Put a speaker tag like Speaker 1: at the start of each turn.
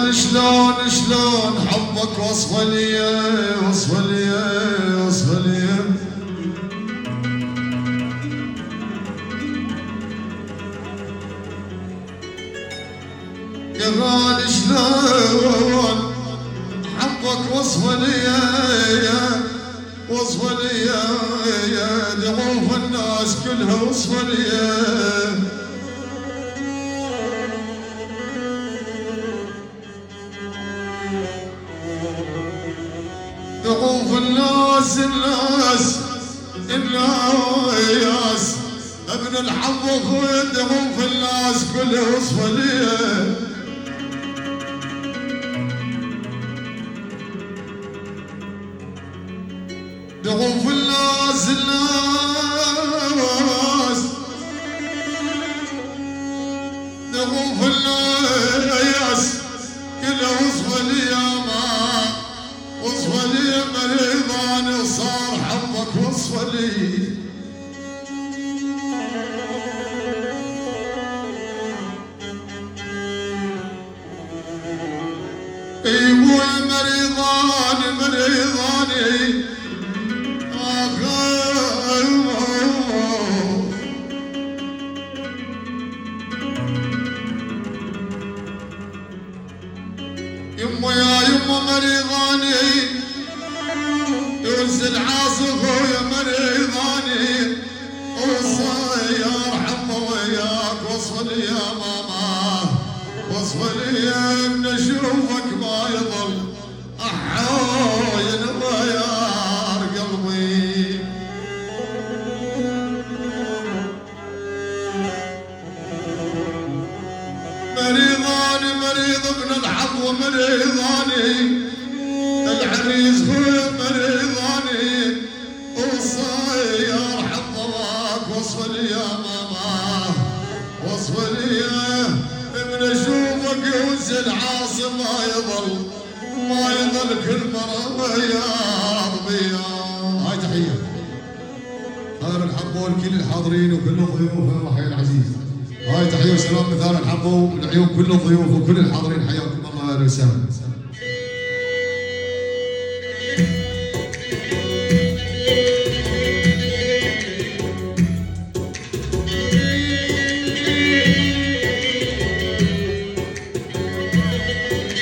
Speaker 1: غالي شلون حبك وصفه لي وصفه لي وصفه لي. يا غالي شلون حبك وصفه لي وصفه لي ضعوف الناس كلها وصفه لي. ضعوف الناس ابن الحظ اخويا ضعوف الناس كلها وصفه لي. ضعوف الناس ضعوف الناس كلها وصفه لي. ما وصفه لي مريضاني وصار حظك وصفه لي. ايوه مريضاني يما يا يما مريضاني ينزل عاصف ويا مريضاني والصيار حمى وياك وصل يا ماما وصل يا من اشوفك ما يضل احاين ضيار قلبي. مريضاني مريض ابن الحظ ومريضاني العريس هو مريضاني والصيار حظك وصل يا ماما وصل يا من اشوفك ينزل عاصم ما يضل كل مرة يا ربي. هاي تحية مثار الحظ لكل الحاضرين وكل الضيوف اخي العزيز. هاي تحية وسلام مثار الحظ من عيون كل الضيوف وكل الحاضرين حياكم الله اهلا وسهلا.